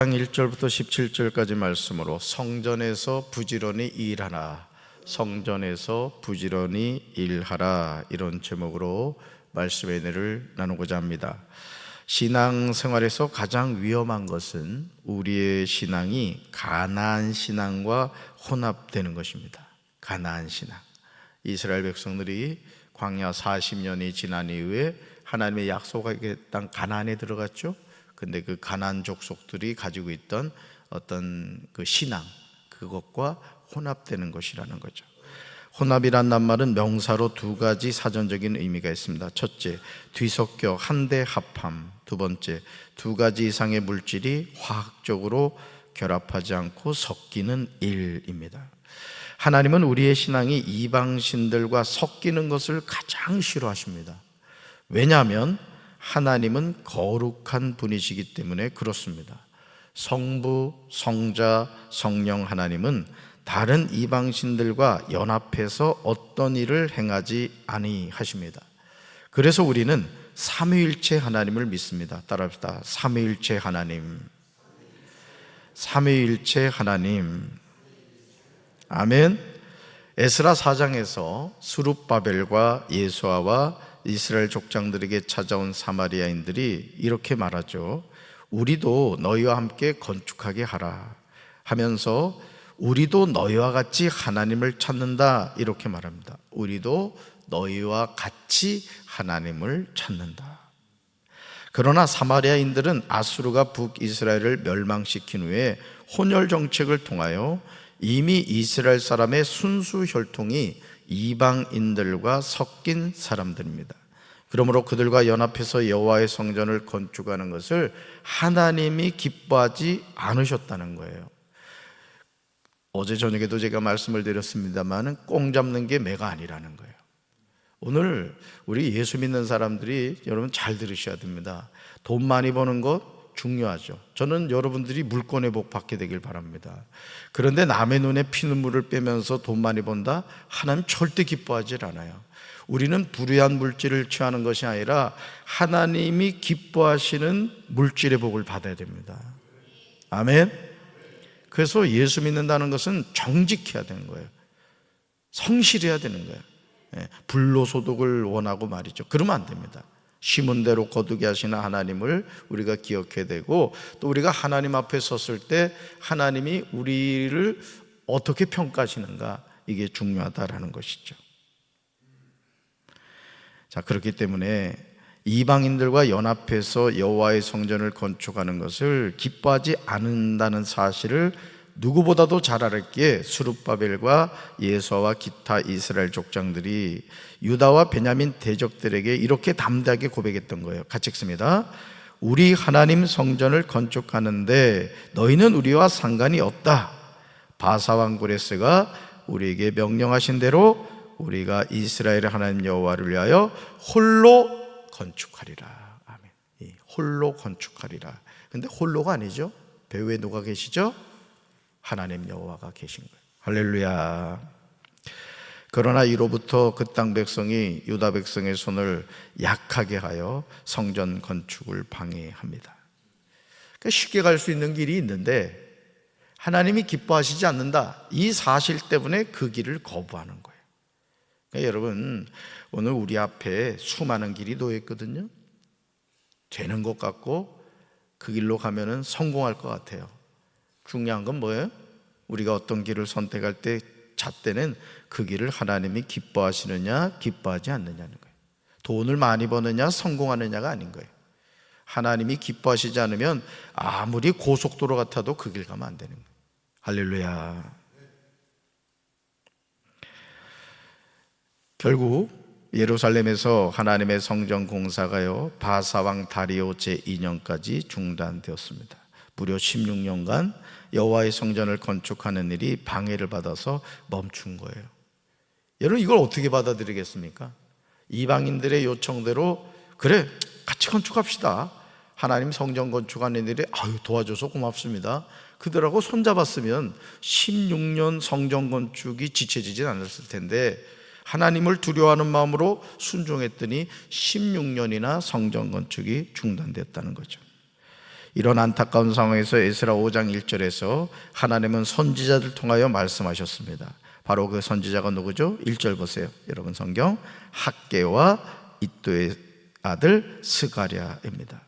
1절부터 17절까지 말씀으로 성전에서 부지런히 일하라, 성전에서 부지런히 일하라, 이런 제목으로 말씀의 은혜를 나누고자 합니다. 신앙생활에서 가장 위험한 것은 우리의 신앙이 가나안 신앙과 혼합되는 것입니다. 가나안 신앙. 이스라엘 백성들이 광야 40년이 지난 이후에 하나님의 약속의 땅 가나안에 들어갔죠. 근데 그 가나안 족속들이 가지고 있던 어떤 그 신앙, 그것과 혼합되는 것이라는 거죠. 혼합이란 낱말은 명사로 두 가지 사전적인 의미가 있습니다. 첫째, 뒤섞여 한데 합함. 두 번째, 두 가지 이상의 물질이 화학적으로 결합하지 않고 섞이는 일입니다. 하나님은 우리의 신앙이 이방신들과 섞이는 것을 가장 싫어하십니다. 왜냐하면 하나님은 거룩한 분이시기 때문에 그렇습니다. 성부, 성자, 성령 하나님은 다른 이방신들과 연합해서 어떤 일을 행하지 아니하십니다. 그래서 우리는 삼위일체 하나님을 믿습니다. 따라합시다. 삼위일체 하나님. 삼위일체 하나님. 아멘. 에스라 4장에서 스룹바벨과 예수아와 이스라엘 족장들에게 찾아온 사마리아인들이 이렇게 말하죠. 우리도 너희와 함께 건축하게 하라 하면서 우리도 너희와 같이 하나님을 찾는다, 이렇게 말합니다. 우리도 너희와 같이 하나님을 찾는다. 그러나 사마리아인들은 아수르가 북이스라엘을 멸망시킨 후에 혼혈 정책을 통하여 이미 이스라엘 사람의 순수 혈통이 이방인들과 섞인 사람들입니다. 그러므로 그들과 연합해서 여호와의 성전을 건축하는 것을 하나님이 기뻐하지 않으셨다는 거예요. 어제 저녁에도 제가 말씀을 드렸습니다만 꽁 잡는 게 매가 아니라는 거예요. 오늘 우리 예수 믿는 사람들이 여러분 잘 들으셔야 됩니다. 돈 많이 버는 것 중요하죠. 저는 여러분들이 물권의 복 받게 되길 바랍니다. 그런데 남의 눈에 피눈물을 빼면서 돈 많이 번다? 하나님 절대 기뻐하지 않아요. 우리는 불의한 물질을 취하는 것이 아니라 하나님이 기뻐하시는 물질의 복을 받아야 됩니다. 아멘. 그래서 예수 믿는다는 것은 정직해야 되는 거예요. 성실해야 되는 거예요. 불로소득을 원하고 말이죠. 그러면 안 됩니다. 심은 대로 거두게 하시는 하나님을 우리가 기억해야 되고, 또 우리가 하나님 앞에 섰을 때 하나님이 우리를 어떻게 평가하시는가, 이게 중요하다라는 것이죠. 자, 그렇기 때문에 이방인들과 연합해서 여호와의 성전을 건축하는 것을 기뻐하지 않는다는 사실을 누구보다도 잘 알았기에 스룹바벨과 예수아와 기타 이스라엘 족장들이 유다와 베냐민 대적들에게 이렇게 담대하게 고백했던 거예요. 같이 읽습니다. 우리 하나님 성전을 건축하는데 너희는 우리와 상관이 없다. 바사왕 고레스가 우리에게 명령하신 대로 우리가 이스라엘의 하나님 여호와를 위하여 홀로 건축하리라. 아멘. 홀로 건축하리라. 근데 홀로가 아니죠. 배후에 누가 계시죠? 하나님 여호와가 계신 거예요. 할렐루야. 그러나 이로부터 그 땅 백성이 유다 백성의 손을 약하게 하여 성전 건축을 방해합니다. 그러니까 쉽게 갈 수 있는 길이 있는데 하나님이 기뻐하시지 않는다, 이 사실 때문에 그 길을 거부하는 거예요. 그러니까 여러분, 오늘 우리 앞에 수많은 길이 놓여 있거든요. 되는 것 같고 그 길로 가면은 성공할 것 같아요. 중요한 건 뭐예요? 우리가 어떤 길을 선택할 때 잣대는 그 길을 하나님이 기뻐하시느냐 기뻐하지 않느냐는 거예요. 돈을 많이 버느냐 성공하느냐가 아닌 거예요. 하나님이 기뻐하시지 않으면 아무리 고속도로 같아도 그 길 가면 안 되는 거예요. 할렐루야. 결국 예루살렘에서 하나님의 성전 공사가요, 바사왕 다리오 제2년까지 중단되었습니다. 무려 16년간 여호와의 성전을 건축하는 일이 방해를 받아서 멈춘 거예요. 여러분, 이걸 어떻게 받아들이겠습니까? 이방인들의 요청대로 그래, 같이 건축합시다. 하나님 성전 건축하는 일에 도와줘서 고맙습니다. 그들하고 손잡았으면 16년 성전 건축이 지체지진 않았을 텐데 하나님을 두려워하는 마음으로 순종했더니 16년이나 성전 건축이 중단됐다는 거죠. 이런 안타까운 상황에서 에스라 5장 1절에서 하나님은 선지자들 통하여 말씀하셨습니다. 바로 그 선지자가 누구죠? 1절 보세요. 여러분 성경, 학개와 이도의 아들 스가랴입니다.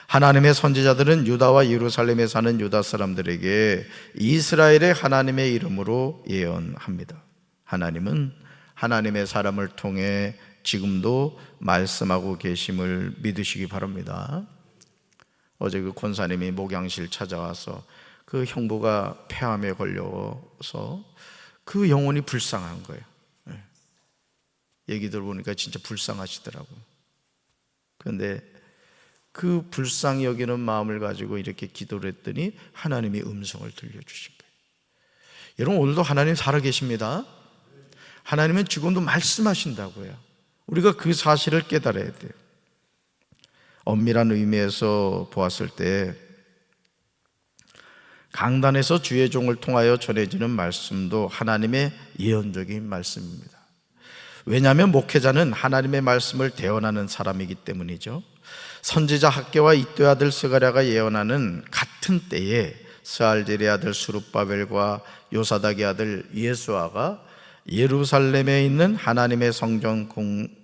하나님의 선지자들은 유다와 예루살렘에 사는 유다 사람들에게 이스라엘의 하나님의 이름으로 예언합니다. 하나님은 하나님의 사람을 통해 지금도 말씀하고 계심을 믿으시기 바랍니다. 어제 그 권사님이 목양실 찾아와서 그 형부가 폐암에 걸려서 그 영혼이 불쌍한 거예요. 얘기 들어보니까 진짜 불쌍하시더라고요. 그런데 그 불쌍히 여기는 마음을 가지고 이렇게 기도를 했더니 하나님이 음성을 들려주신 거예요. 여러분, 오늘도 하나님 살아계십니다. 하나님은 지금도 말씀하신다고요. 우리가 그 사실을 깨달아야 돼요. 엄밀한 의미에서 보았을 때 강단에서 주의 종을 통하여 전해지는 말씀도 하나님의 예언적인 말씀입니다. 왜냐하면 목회자는 하나님의 말씀을 대언하는 사람이기 때문이죠. 선지자 학개와 이도의 아들 스가랴가 예언하는 같은 때에 스알델의 아들 스룹바벨과 요사닥의 아들 예수아가 예루살렘에 있는 하나님의 성전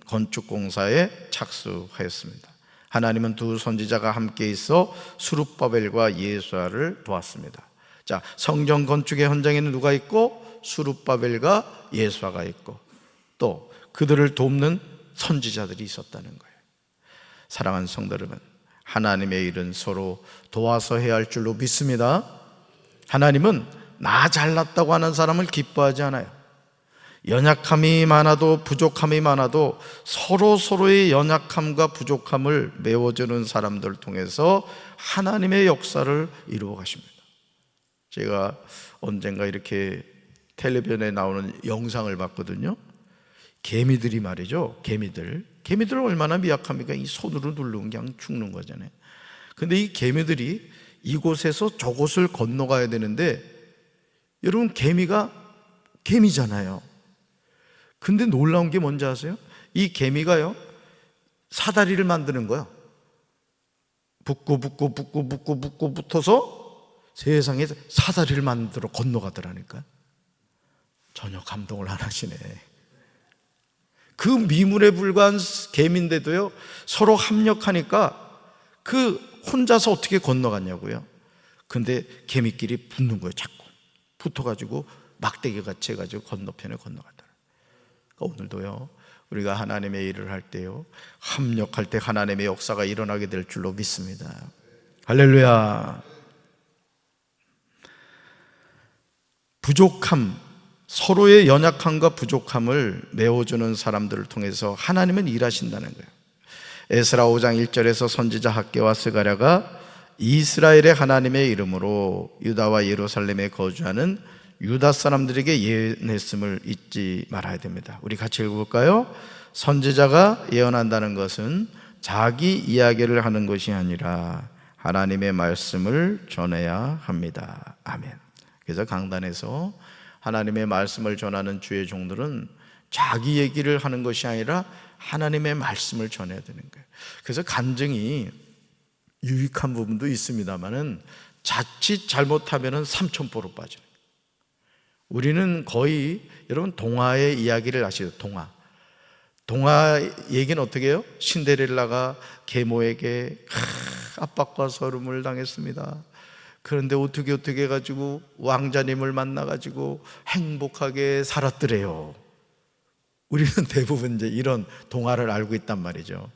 건축 공사에 착수하였습니다. 하나님은 두 선지자가 함께 있어 스룹바벨과 예수아를 도왔습니다. 자, 성전 건축의 현장에는 누가 있고 스룹바벨과 예수아가 있고 또 그들을 돕는 선지자들이 있었다는 거예요. 사랑하는 성도 여러분, 하나님의 일은 서로 도와서 해야 할 줄로 믿습니다. 하나님은 나 잘났다고 하는 사람을 기뻐하지 않아요. 연약함이 많아도 부족함이 많아도 서로의 연약함과 부족함을 메워주는 사람들을 통해서 하나님의 역사를 이루어 가십니다. 제가 언젠가 이렇게 텔레비전에 나오는 영상을 봤거든요. 개미들이 말이죠. 개미들은 얼마나 미약합니까? 이 손으로 누르면 그냥 죽는 거잖아요. 근데 이 개미들이 이곳에서 저곳을 건너가야 되는데, 여러분, 개미가 개미잖아요. 근데 놀라운 게 뭔지 아세요? 이 개미가요, 사다리를 만드는 거야. 붙고 붙어서 세상에 사다리를 만들어 건너가더라니까. 전혀 감동을 안 하시네. 그 미물에 불과한 개미인데도요, 서로 합력하니까 그 혼자서 어떻게 건너갔냐고요. 근데 개미끼리 붙는 거예요. 자꾸 붙어가지고 막대기 같이 해가지고 건너편에 건너가더라. 오늘도요, 우리가 하나님의 일을 할 때요, 합력할 때 하나님의 역사가 일어나게 될 줄로 믿습니다. 할렐루야. 부족함, 서로의 연약함과 부족함을 메워주는 사람들을 통해서 하나님은 일하신다는 거예요. 에스라 5장 1절에서 선지자 학개와 스가랴가 이스라엘의 하나님의 이름으로 유다와 예루살렘에 거주하는 유다 사람들에게 예언했음을 잊지 말아야 됩니다. 우리 같이 읽어볼까요? 선지자가 예언한다는 것은 자기 이야기를 하는 것이 아니라 하나님의 말씀을 전해야 합니다. 아멘. 그래서 강단에서 하나님의 말씀을 전하는 주의 종들은 자기 얘기를 하는 것이 아니라 하나님의 말씀을 전해야 되는 거예요. 그래서 간증이 유익한 부분도 있습니다만은 자칫 잘못하면은 삼천포로 빠져요. 우리는 거의, 여러분, 동화의 이야기를 아시죠? 동화 얘기는 어떻게 해요? 신데렐라가 계모에게 압박과 서름을 당했습니다. 그런데 어떻게 해가지고 왕자님을 만나가지고 행복하게 살았더래요. 우리는 대부분 이제 이런 동화를 알고 있단 말이죠.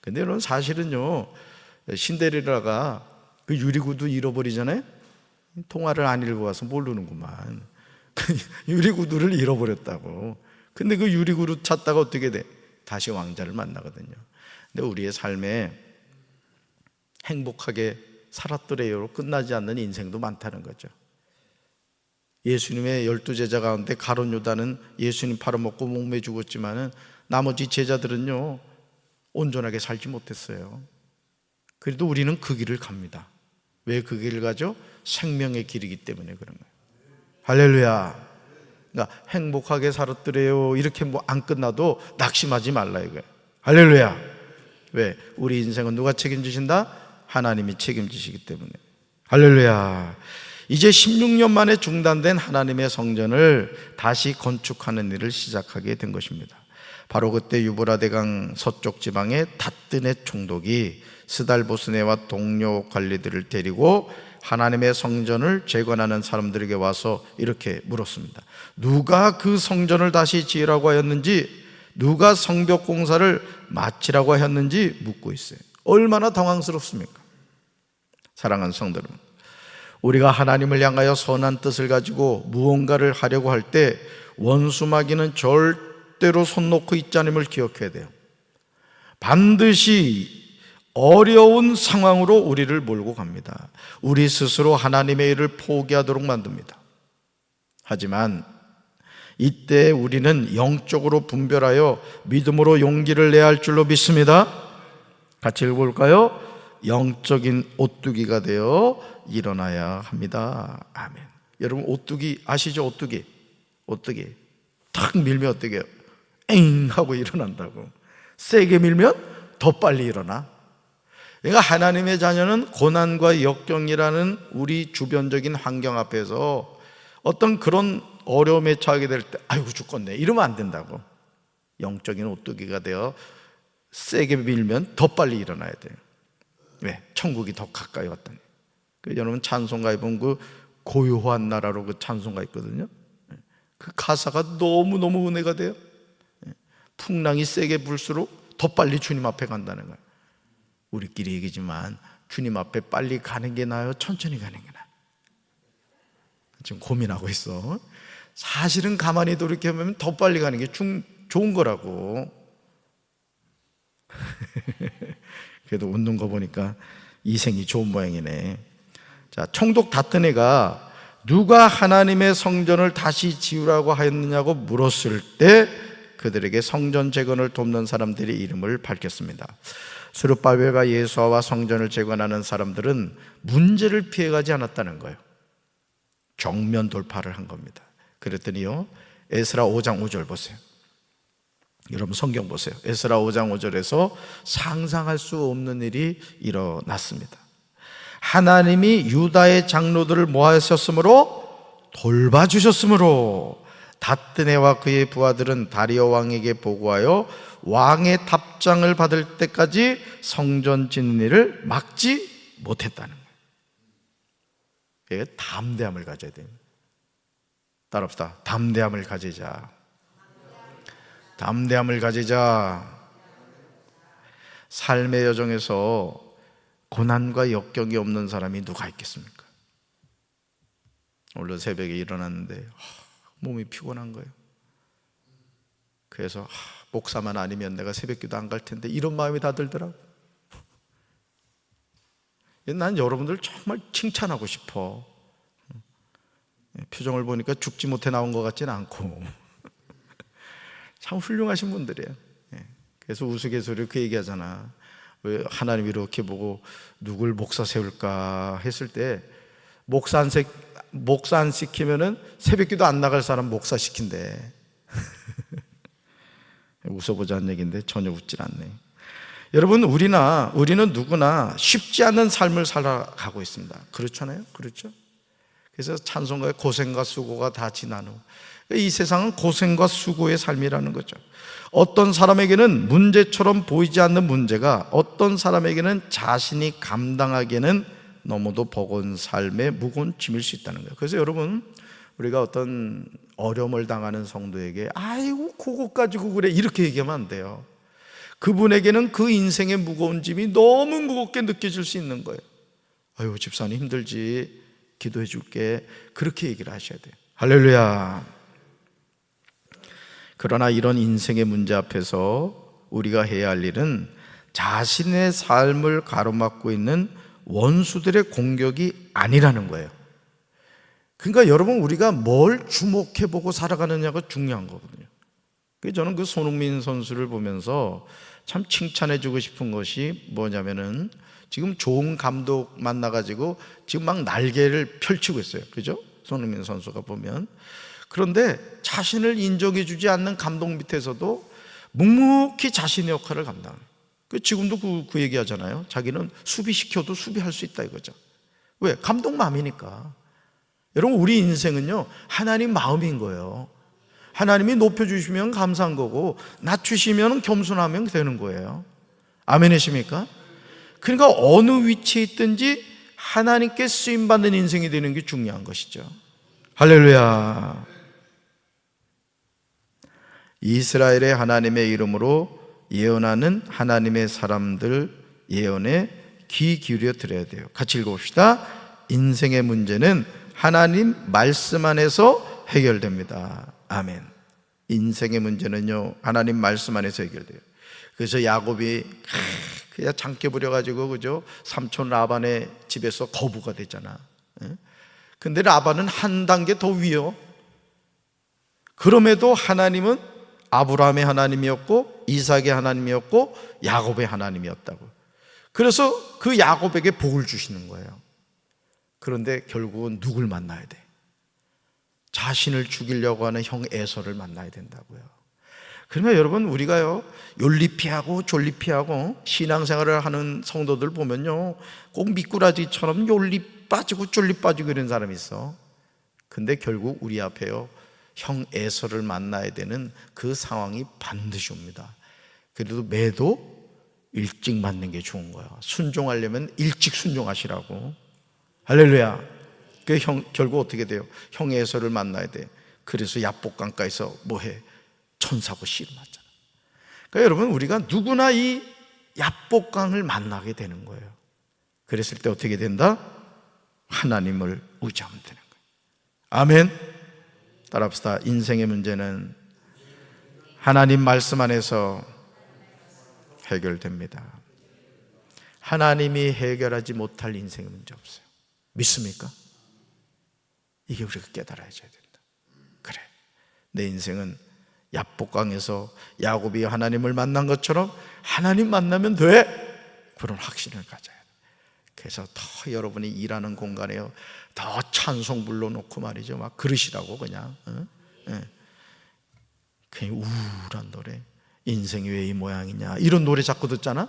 근데 여러분, 사실은요, 신데렐라가 그 유리구두 잃어버리잖아요. 동화를 안 읽어와서 모르는구만. 유리구두를 잃어버렸다고. 근데 그 유리구두 찾다가 어떻게 돼? 다시 왕자를 만나거든요. 근데 우리의 삶에 행복하게 살았더래요로 끝나지 않는 인생도 많다는 거죠. 예수님의 12제자 가운데 가룟 유다는 예수님 팔아먹고 목매 죽었지만은 나머지 제자들은요, 온전하게 살지 못했어요. 그래도 우리는 그 길을 갑니다. 왜 그 길을 가죠? 생명의 길이기 때문에 그런 거예요. 할렐루야. 그러니까 행복하게 살았더래요, 이렇게 뭐 안 끝나도 낙심하지 말라 이거예요. 할렐루야. 왜? 우리 인생은 누가 책임지신다? 하나님이 책임지시기 때문에. 할렐루야. 이제 16년 만에 중단된 하나님의 성전을 다시 건축하는 일을 시작하게 된 것입니다. 바로 그때 유브라데강 서쪽 지방의 다뜨네 총독이 스달보스네와 동료 관리들을 데리고 하나님의 성전을 재건하는 사람들에게 와서 이렇게 물었습니다. 누가 그 성전을 다시 지으라고 하였는지, 누가 성벽 공사를 마치라고 하였는지 묻고 있어요. 얼마나 당황스럽습니까? 사랑하는 성도 여러분, 우리가 하나님을 향하여 선한 뜻을 가지고 무언가를 하려고 할 때 원수마귀는 절대로 손 놓고 있지 않음을 기억해야 돼요. 반드시 어려운 상황으로 우리를 몰고 갑니다. 우리 스스로 하나님의 일을 포기하도록 만듭니다. 하지만 이때 우리는 영적으로 분별하여 믿음으로 용기를 내야 할 줄로 믿습니다. 같이 읽어볼까요? 영적인 오뚜기가 되어 일어나야 합니다. 아멘. 여러분, 오뚜기 아시죠? 오뚜기 탁 밀면 어떻게 해요? 엥 하고 일어난다고. 세게 밀면 더 빨리 일어나. 그러니까 하나님의 자녀는 고난과 역경이라는 우리 주변적인 환경 앞에서 어떤 그런 어려움에 처하게 될 때 아이고 죽겠네 이러면 안 된다고. 영적인 오뚜기가 되어 세게 밀면 더 빨리 일어나야 돼요. 왜? 천국이 더 가까이 왔다니. 여러분 찬송가에 보면 그 고요한 나라로 그 찬송가 있거든요. 그 가사가 너무너무 은혜가 돼요. 풍랑이 세게 불수록 더 빨리 주님 앞에 간다는 거예요. 우리끼리 얘기지만 주님 앞에 빨리 가는 게 나아요? 천천히 가는 게 나아요? 지금 고민하고 있어. 사실은 가만히 돌이켜보면 더 빨리 가는 게 좋은 거라고. 그래도 웃는 거 보니까 이생이 좋은 모양이네. 자, 총독 다뜨네가 누가 하나님의 성전을 다시 지으라고 하였느냐고 물었을 때 그들에게 성전 재건을 돕는 사람들의 이름을 밝혔습니다. 스룹바벨과 예수아와 성전을 재건하는 사람들은 문제를 피해가지 않았다는 거예요. 정면 돌파를 한 겁니다. 그랬더니요, 에스라 5장 5절 보세요. 여러분 성경 보세요. 에스라 5장 5절에서 상상할 수 없는 일이 일어났습니다. 하나님이 유다의 장로들을 모아주셨으므로, 돌봐주셨으므로 다뜨네와 그의 부하들은 다리오 왕에게 보고하여 왕의 답장을 받을 때까지 성전 짓는 일을 막지 못했다는 거예요. 담대함을 가져야 됩니다. 따라합시다. 담대함을 가지자. 담대함을 가지자. 삶의 여정에서 고난과 역경이 없는 사람이 누가 있겠습니까? 오늘 새벽에 일어났는데 몸이 피곤한 거예요. 그래서 목사만 아니면 내가 새벽기도 안 갈 텐데 이런 마음이 다 들더라고. 난 여러분들 정말 칭찬하고 싶어. 표정을 보니까 죽지 못해 나온 것 같지는 않고 참 훌륭하신 분들이에요. 그래서 우스갯소리로 그 얘기하잖아. 왜 하나님이 이렇게 보고 누굴 목사 세울까 했을 때 목사 안 시키면은 새벽기도 안 나갈 사람 목사 시킨대. 웃어보자는 얘기인데 전혀 웃질 않네. 여러분, 우리는 누구나 쉽지 않은 삶을 살아가고 있습니다. 그렇잖아요? 그렇죠? 그래서 찬송가에 고생과 수고가 다 지난 후, 이 세상은 고생과 수고의 삶이라는 거죠. 어떤 사람에게는 문제처럼 보이지 않는 문제가 어떤 사람에게는 자신이 감당하기에는 너무도 버거운 삶의 무거운 짐일 수 있다는 거예요. 그래서 여러분, 우리가 어떤 어려움을 당하는 성도에게 아이고 그것 가지고 그래 이렇게 얘기하면 안 돼요. 그분에게는 그 인생의 무거운 짐이 너무 무겁게 느껴질 수 있는 거예요. 아유 집사님 힘들지, 기도해 줄게, 그렇게 얘기를 하셔야 돼요. 할렐루야. 그러나 이런 인생의 문제 앞에서 우리가 해야 할 일은 자신의 삶을 가로막고 있는 원수들의 공격이 아니라는 거예요. 그러니까 여러분, 우리가 뭘 주목해보고 살아가느냐가 중요한 거거든요. 저는 그 손흥민 선수를 보면서 참 칭찬해주고 싶은 것이 뭐냐면은 지금 좋은 감독 만나가지고 지금 막 날개를 펼치고 있어요. 그죠? 손흥민 선수가 보면. 그런데 자신을 인정해주지 않는 감독 밑에서도 묵묵히 자신의 역할을 감당해요. 지금도 그 얘기 하잖아요. 자기는 수비시켜도 수비할 수 있다 이거죠. 왜? 감동 마음이니까. 여러분, 우리 인생은요, 하나님 마음인 거예요. 하나님이 높여주시면 감사한 거고, 낮추시면 겸손하면 되는 거예요. 아멘이십니까? 그러니까 어느 위치에 있든지 하나님께 쓰임받는 인생이 되는 게 중요한 것이죠. 할렐루야. 이스라엘의 하나님의 이름으로 예언하는 하나님의 사람들 예언에 귀 기울여 드려야 돼요. 같이 읽어봅시다. 인생의 문제는 하나님 말씀 안에서 해결됩니다. 아멘. 인생의 문제는요, 하나님 말씀 안에서 해결돼요. 그래서 야곱이 그냥 장깨 부려가지고, 그죠? 삼촌 라반의 집에서 거부가 되잖아. 근데 라반은 한 단계 더 위요. 그럼에도 하나님은 아브라함의 하나님이었고, 이삭의 하나님이었고, 야곱의 하나님이었다고. 그래서 그 야곱에게 복을 주시는 거예요. 그런데 결국은 누굴 만나야 돼? 자신을 죽이려고 하는 형 에서를 만나야 된다고요. 그러면 여러분, 우리가요, 욜리피하고 졸리피하고 신앙생활을 하는 성도들 보면요, 꼭 미꾸라지처럼 욜리 빠지고 졸리 빠지고 이런 사람이 있어. 근데 결국 우리 앞에요, 형 에서를 만나야 되는 그 상황이 반드시 옵니다. 그래도 매도 일찍 맞는 게 좋은 거야. 순종하려면 일찍 순종하시라고. 할렐루야. 결국 어떻게 돼요? 형 에서를 만나야 돼. 그래서 야복강가에서 뭐해? 천사고 씨름하잖아. 그러니까 여러분, 우리가 누구나 이 야복강을 만나게 되는 거예요. 그랬을 때 어떻게 된다? 하나님을 의지하면 되는 거예요. 아멘. 따라합시다. 인생의 문제는 하나님 말씀 안에서 해결됩니다. 하나님이 해결하지 못할 인생의 문제 없어요. 믿습니까? 이게 우리가 깨달아야 된다. 그래, 내 인생은 야복강에서 야곱이 하나님을 만난 것처럼 하나님 만나면 돼, 그런 확신을 가져야 돼. 그래서 더 여러분이 일하는 공간에요, 더 찬송 불러놓고 말이죠, 막 그러시라고 그냥 우울한 노래, 인생이 왜 이 모양이냐 이런 노래 자꾸 듣잖아.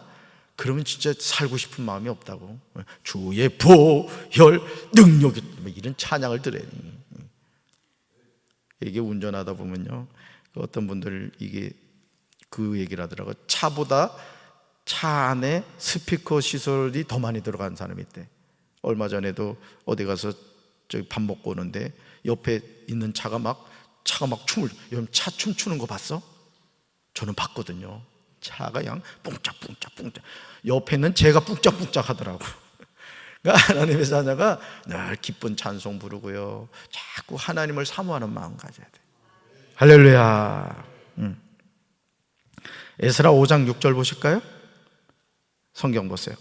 그러면 진짜 살고 싶은 마음이 없다고. 주의 보혈 능력이, 이런 찬양을 들어야 돼. 이게 운전하다 보면요, 어떤 분들 이게 그 얘기를 하더라고요. 차보다 차 안에 스피커 시설이 더 많이 들어간 사람이 있대. 얼마 전에도 어디 가서 밥 먹고 오는데 옆에 있는 차가 막 춤을, 여러분 차 춤추는 거 봤어? 저는 봤거든요. 차가 그냥 뿡짝뿡짝뿡짝, 옆에는 제가 뿡짝뿡짝 하더라고. 그러니까 하나님의 자녀가 늘 기쁜 찬송 부르고요, 자꾸 하나님을 사모하는 마음 가져야 돼. 할렐루야. 에스라 5장 6절 보실까요? 성경 보세요.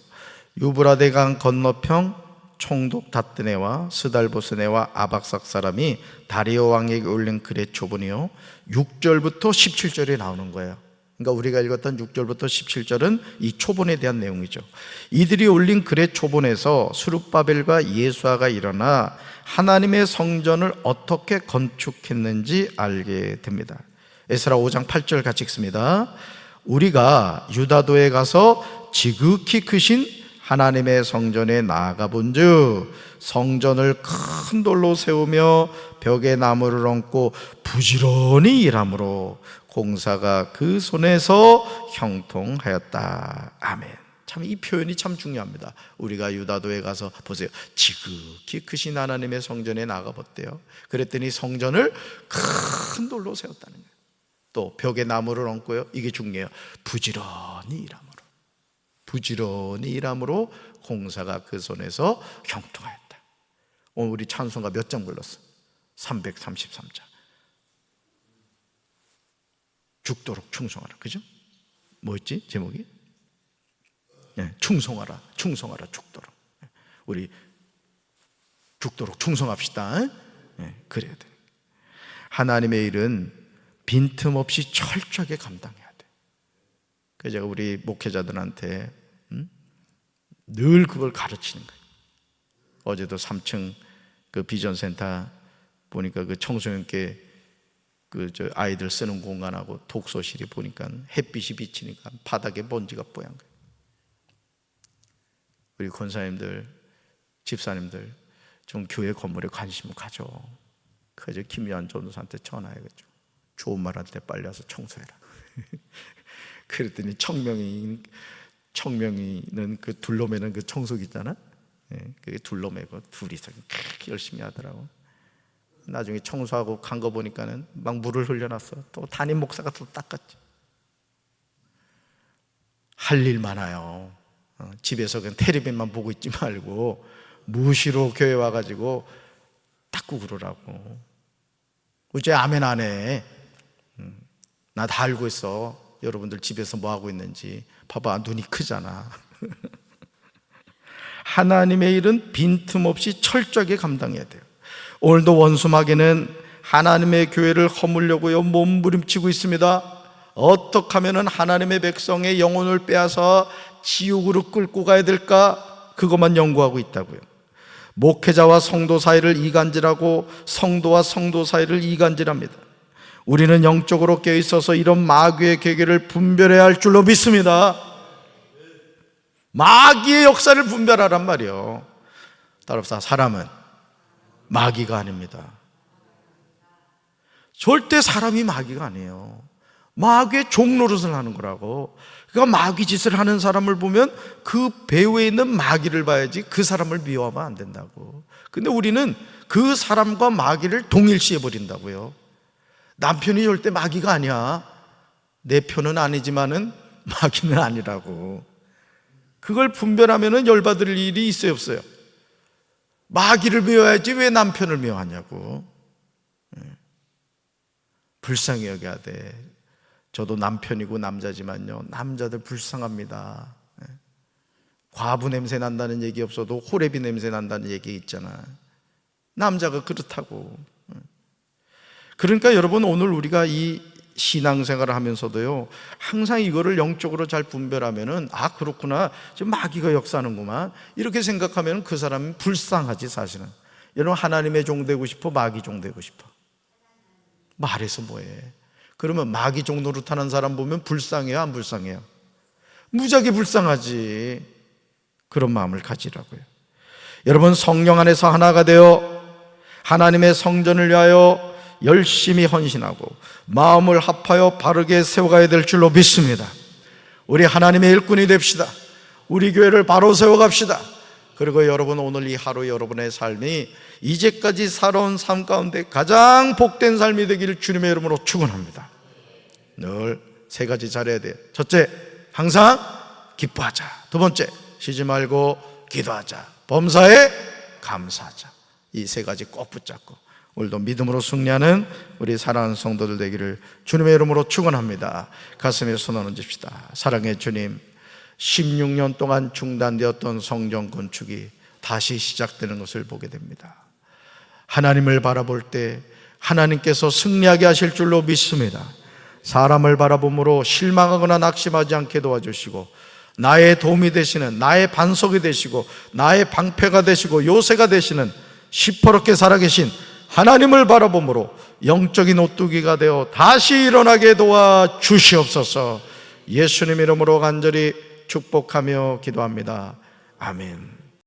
유브라데 강 건너편 총독 다뜨네와 스달보스네와 아박삭 사람이 다리오 왕에게 올린 글의 초본이요, 6절부터 17절에 나오는 거예요. 그러니까 우리가 읽었던 6절부터 17절은 이 초본에 대한 내용이죠. 이들이 올린 글의 초본에서 스룹바벨과 예수아가 일어나 하나님의 성전을 어떻게 건축했는지 알게 됩니다. 에스라 5장 8절 같이 읽습니다. 우리가 유다도에 가서 지극히 크신 하나님의 성전에 나아가 본즉 성전을 큰 돌로 세우며 벽에 나무를 얹고 부지런히 일함으로 공사가 그 손에서 형통하였다. 아멘. 참 이 표현이 참 중요합니다. 우리가 유다도에 가서 보세요. 지극히 크신 하나님의 성전에 나가 봤대요. 그랬더니 성전을 큰 돌로 세웠다는 거예요. 또 벽에 나무를 얹고요, 이게 중요해요. 부지런히 일함으로, 부지런히 일함으로 공사가 그 손에서 형통하였다. 오늘 우리 찬송가 몇 장 불렀어? 333장. 죽도록 충성하라. 그죠? 뭐였지? 제목이? 네, 충성하라, 충성하라, 죽도록. 우리 죽도록 충성합시다. 네, 그래야 돼. 하나님의 일은 빈틈없이 철저하게 감당해야 돼. 그래서 제가 우리 목회자들한테 늘 그걸 가르치는 거예요. 어제도 3층 그 비전센터 보니까 그 청소년께 저 아이들 쓰는 공간하고 독서실이 보니까 햇빛이 비치니까 바닥에 먼지가 뽀얀 거예요. 우리 권사님들, 집사님들 좀 교회 건물에 관심 가져. 그래서 김요한 전도사한테 전화해가지고 좋은 말 할 때 빨리 와서 청소해라. 그랬더니 청명이는 그 둘러매는 그 청소기 있잖아. 그게 둘러매고 둘이서 열심히 하더라고. 나중에 청소하고 간 거 보니까는 막 물을 흘려놨어. 또 담임 목사가 또 닦았지. 할 일 많아요. 집에서 그냥 텔레비전만 보고 있지 말고 무시로 교회 와가지고 닦고 그러라고. 어째 아멘 안 해? 나 다 알고 있어. 여러분들 집에서 뭐 하고 있는지. 봐봐, 눈이 크잖아. 하나님의 일은 빈틈없이 철저하게 감당해야 돼요. 오늘도 원수 마귀는 하나님의 교회를 허물려고요 몸부림치고 있습니다. 어떻게 하면 하나님의 백성의 영혼을 빼앗아 지옥으로 끌고 가야 될까? 그것만 연구하고 있다고요. 목회자와 성도 사이를 이간질하고 성도와 성도 사이를 이간질합니다. 우리는 영적으로 깨어있어서 이런 마귀의 계계를 분별해야 할 줄로 믿습니다. 마귀의 역사를 분별하란 말이에요. 따라서 사람은 마귀가 아닙니다. 절대 사람이 마귀가 아니에요. 마귀의 종노릇을 하는 거라고. 그러니까 마귀 짓을 하는 사람을 보면 그 배후에 있는 마귀를 봐야지 그 사람을 미워하면 안 된다고. 근데 우리는 그 사람과 마귀를 동일시해 버린다고요. 남편이 절대 마귀가 아니야. 내 편은 아니지만은 마귀는 아니라고. 그걸 분별하면은 열받을 일이 있어요, 없어요? 마귀를 미워해야지 왜 남편을 미워하냐고. 불쌍히 여겨야 돼. 저도 남편이고 남자지만요, 남자들 불쌍합니다. 과부 냄새 난다는 얘기 없어도 호레비 냄새 난다는 얘기 있잖아. 남자가 그렇다고. 그러니까 여러분, 오늘 우리가 이 신앙생활을 하면서도요, 항상 이거를 영적으로 잘 분별하면은, 아, 그렇구나, 지금 마귀가 역사하는구만, 이렇게 생각하면 그 사람은 불쌍하지. 사실은 여러분, 하나님의 종 되고 싶어, 마귀 종 되고 싶어? 말해서 뭐해. 그러면 마귀 종 노릇하는 사람 보면 불쌍해요, 안 불쌍해요? 무지하게 불쌍하지. 그런 마음을 가지라고요. 여러분, 성령 안에서 하나가 되어 하나님의 성전을 위하여 열심히 헌신하고 마음을 합하여 바르게 세워가야 될 줄로 믿습니다. 우리 하나님의 일꾼이 됩시다. 우리 교회를 바로 세워갑시다. 그리고 여러분, 오늘 이 하루 여러분의 삶이 이제까지 살아온 삶 가운데 가장 복된 삶이 되기를 주님의 이름으로 축원합니다. 늘 세 가지 잘해야 돼요. 첫째, 항상 기뻐하자. 두 번째, 쉬지 말고 기도하자. 범사에 감사하자. 이 세 가지 꼭 붙잡고 오늘도 믿음으로 승리하는 우리 사랑하는 성도들 되기를 주님의 이름으로 축원합니다. 가슴에 손 얹읍시다. 사랑의 주님, 16년 동안 중단되었던 성전 건축이 다시 시작되는 것을 보게 됩니다. 하나님을 바라볼 때 하나님께서 승리하게 하실 줄로 믿습니다. 사람을 바라봄으로 실망하거나 낙심하지 않게 도와주시고, 나의 도움이 되시는, 나의 반석이 되시고, 나의 방패가 되시고, 요새가 되시는 시퍼렇게 살아계신 하나님을 바라봄으로 영적인 오뚜기가 되어 다시 일어나게 도와주시옵소서. 예수님 이름으로 간절히 축복하며 기도합니다. 아멘.